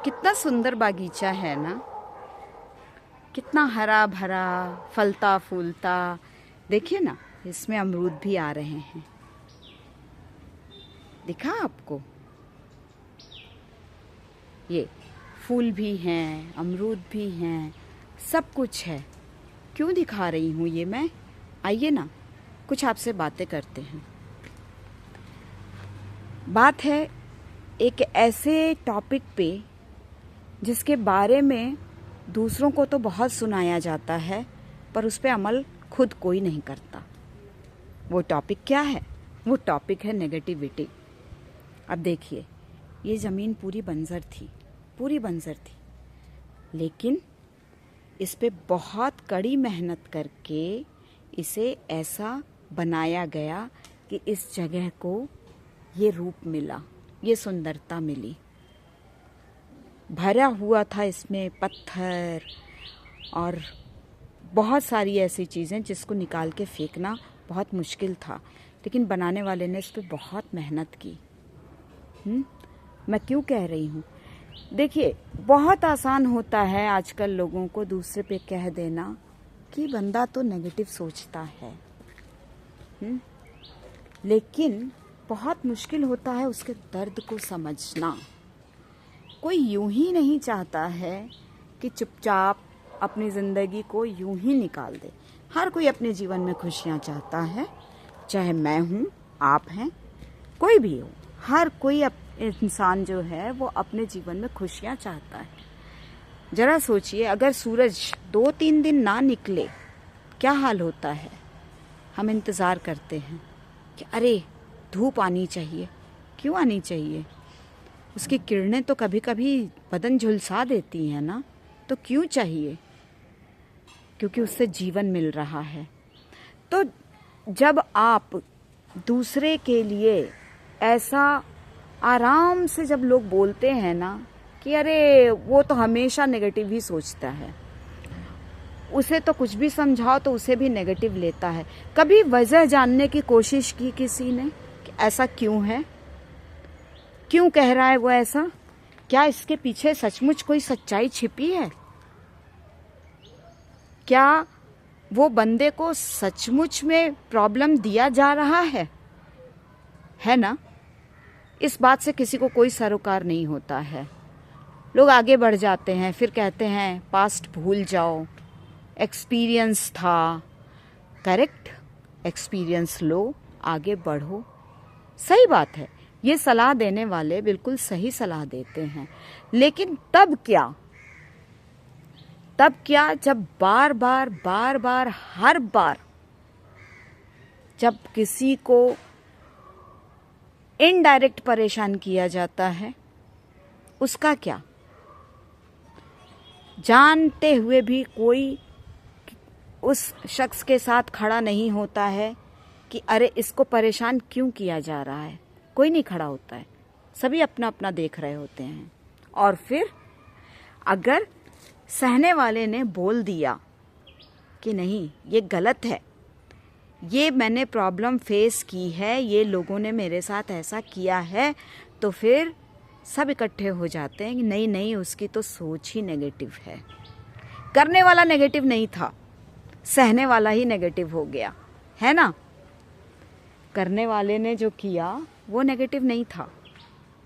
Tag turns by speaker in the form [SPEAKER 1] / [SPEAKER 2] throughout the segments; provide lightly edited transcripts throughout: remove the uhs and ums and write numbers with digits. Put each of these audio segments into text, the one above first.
[SPEAKER 1] कितना सुंदर बागीचा है ना, कितना हरा भरा, फलता फूलता। देखिए ना, इसमें अमरूद भी आ रहे हैं। दिखा आपको? ये फूल भी हैं, अमरूद भी हैं, सब कुछ है। क्यों दिखा रही हूँ ये मैं? आइए ना, कुछ आपसे बातें करते हैं। बात है एक ऐसे टॉपिक पे जिसके बारे में दूसरों को तो बहुत सुनाया जाता है, पर उस पर अमल खुद कोई नहीं करता। वो टॉपिक क्या है? वो टॉपिक है नेगेटिविटी। अब देखिए, ये ज़मीन पूरी बंजर थी, पूरी बंजर थी, लेकिन इस पे बहुत कड़ी मेहनत करके इसे ऐसा बनाया गया कि इस जगह को ये रूप मिला, ये सुंदरता मिली। भरा हुआ था इसमें पत्थर और बहुत सारी ऐसी चीज़ें जिसको निकाल के फेंकना बहुत मुश्किल था, लेकिन बनाने वाले ने इस पे बहुत मेहनत की। मैं क्यों कह रही हूँ? देखिए, बहुत आसान होता है आजकल लोगों को दूसरे पे कह देना कि बंदा तो नेगेटिव सोचता है, लेकिन बहुत मुश्किल होता है उसके दर्द को समझना। कोई यूं ही नहीं चाहता है कि चुपचाप अपनी ज़िंदगी को यूं ही निकाल दे। हर कोई अपने जीवन में खुशियाँ चाहता है, चाहे मैं हूँ, आप हैं, कोई भी हो। हर कोई इंसान जो है वो अपने जीवन में खुशियाँ चाहता है। जरा सोचिए, अगर सूरज 2-3 दिन ना निकले क्या हाल होता है। हम इंतज़ार करते हैं कि अरे धूप आनी चाहिए। क्यों आनी चाहिए? उसकी किरणें तो कभी कभी बदन झुलसा देती हैं ना, तो क्यों चाहिए? क्योंकि उससे जीवन मिल रहा है। तो जब आप दूसरे के लिए ऐसा आराम से जब लोग बोलते हैं ना कि अरे वो तो हमेशा नेगेटिव ही सोचता है, उसे तो कुछ भी समझाओ तो उसे भी नेगेटिव लेता है। कभी वजह जानने की कोशिश की किसी ने कि ऐसा क्यों है? क्यों कह रहा है वो ऐसा? क्या इसके पीछे सचमुच कोई सच्चाई छिपी है? क्या वो बंदे को सचमुच में प्रॉब्लम दिया जा रहा है ना? इस बात से किसी को कोई सरोकार नहीं होता है। लोग आगे बढ़ जाते हैं, फिर कहते हैं पास्ट भूल जाओ, एक्सपीरियंस था। करेक्ट, एक्सपीरियंस लो, आगे बढ़ो। सही बात है, ये सलाह देने वाले बिल्कुल सही सलाह देते हैं, लेकिन तब क्या? जब बार बार हर बार जब किसी को इनडायरेक्ट परेशान किया जाता है, उसका क्या? जानते हुए भी कोई उस शख्स के साथ खड़ा नहीं होता है कि अरे इसको परेशान क्यों किया जा रहा है। कोई नहीं खड़ा होता है, सभी अपना अपना देख रहे होते हैं। और फिर अगर सहने वाले ने बोल दिया कि नहीं ये गलत है, ये मैंने प्रॉब्लम फेस की है, ये लोगों ने मेरे साथ ऐसा किया है, तो फिर सब इकट्ठे हो जाते हैं कि नहीं नहीं उसकी तो सोच ही नेगेटिव है। करने वाला नेगेटिव नहीं था, सहने वाला ही नेगेटिव हो गया, है ना? करने वाले ने जो किया वो नेगेटिव नहीं था,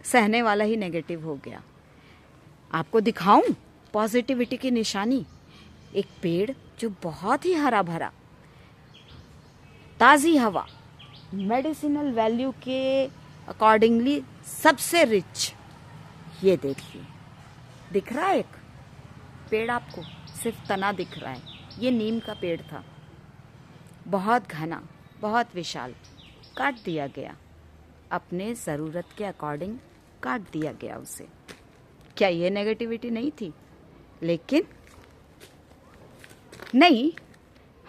[SPEAKER 1] सहने वाला ही नेगेटिव हो गया। आपको दिखाऊं पॉजिटिविटी की निशानी? एक पेड़ जो बहुत ही हरा भरा, ताज़ी हवा, मेडिसिनल वैल्यू के अकॉर्डिंगली सबसे रिच। ये देखिए, दिख रहा है एक पेड़ आपको? सिर्फ तना दिख रहा है। ये नीम का पेड़ था, बहुत घना, बहुत विशाल। काट दिया गया, अपने ज़रूरत के अकॉर्डिंग काट दिया गया उसे। क्या ये नेगेटिविटी नहीं थी? लेकिन नहीं,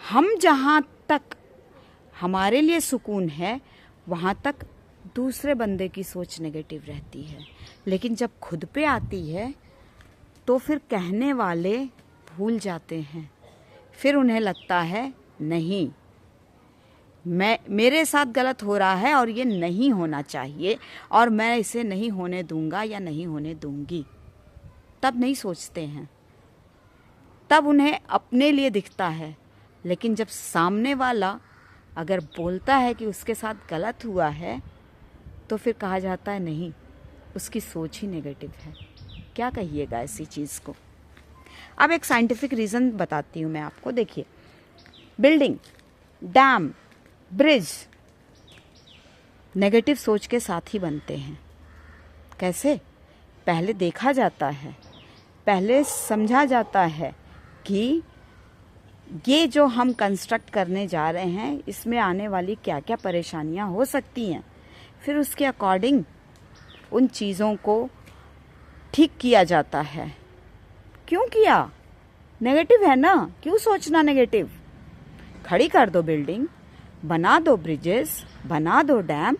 [SPEAKER 1] हम जहाँ तक हमारे लिए सुकून है वहाँ तक दूसरे बंदे की सोच नेगेटिव रहती है, लेकिन जब खुद पे आती है तो फिर कहने वाले भूल जाते हैं। फिर उन्हें लगता है नहीं, मेरे साथ गलत हो रहा है और ये नहीं होना चाहिए और मैं इसे नहीं होने दूंगा या नहीं होने दूंगी। तब नहीं सोचते हैं, तब उन्हें अपने लिए दिखता है। लेकिन जब सामने वाला अगर बोलता है कि उसके साथ गलत हुआ है, तो फिर कहा जाता है नहीं, उसकी सोच ही नेगेटिव है। क्या कहिएगा ऐसी चीज़ को? अब एक साइंटिफिक रीज़न बताती हूँ मैं आपको। देखिए, बिल्डिंग, डैम, ब्रिज नेगेटिव सोच के साथ ही बनते हैं। कैसे? पहले देखा जाता है, पहले समझा जाता है कि ये जो हम कंस्ट्रक्ट करने जा रहे हैं, इसमें आने वाली क्या क्या परेशानियां हो सकती हैं। फिर उसके अकॉर्डिंग उन चीज़ों को ठीक किया जाता है। क्यों किया? नेगेटिव है ना, क्यों सोचना नेगेटिव? खड़ी कर दो बिल्डिंग, बना दो ब्रिजेस, बना दो डैम,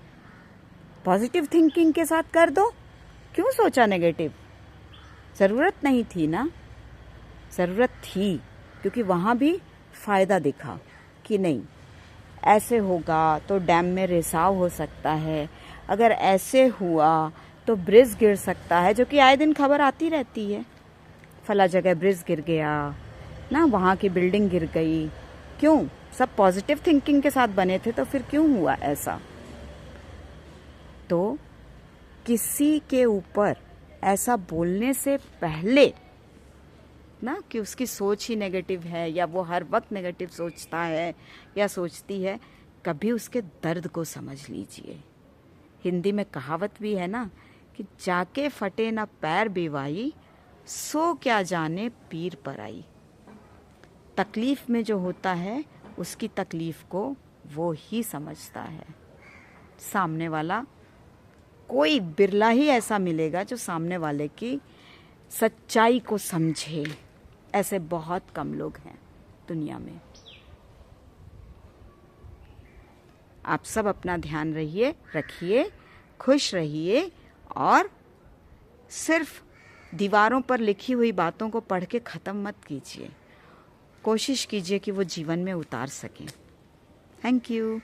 [SPEAKER 1] पॉजिटिव थिंकिंग के साथ कर दो। क्यों सोचा नेगेटिव? ज़रूरत नहीं थी ना? ज़रूरत थी, क्योंकि वहाँ भी फ़ायदा दिखा कि नहीं, ऐसे होगा तो डैम में रिसाव हो सकता है, अगर ऐसे हुआ तो ब्रिज गिर सकता है, जो कि आए दिन खबर आती रहती है, फला जगह ब्रिज गिर गया ना, वहाँ की बिल्डिंग गिर गई। क्यों? सब पॉजिटिव थिंकिंग के साथ बने थे, तो फिर क्यों हुआ ऐसा? तो किसी के ऊपर ऐसा बोलने से पहले ना कि उसकी सोच ही नेगेटिव है या वो हर वक्त नेगेटिव सोचता है या सोचती है, कभी उसके दर्द को समझ लीजिए। हिंदी में कहावत भी है ना कि जाके फटे ना पैर बेवाई, सो क्या जाने पीर पर आई। तकलीफ में जो होता है उसकी तकलीफ को वो ही समझता है। सामने वाला, कोई बिरला ही ऐसा मिलेगा जो सामने वाले की सच्चाई को समझे। ऐसे बहुत कम लोग हैं दुनिया में। आप सब अपना ध्यान रखिए, खुश रहिए और सिर्फ दीवारों पर लिखी हुई बातों को पढ़ के ख़त्म मत कीजिए। कोशिश कीजिए कि वो जीवन में उतार सकें। Thank you.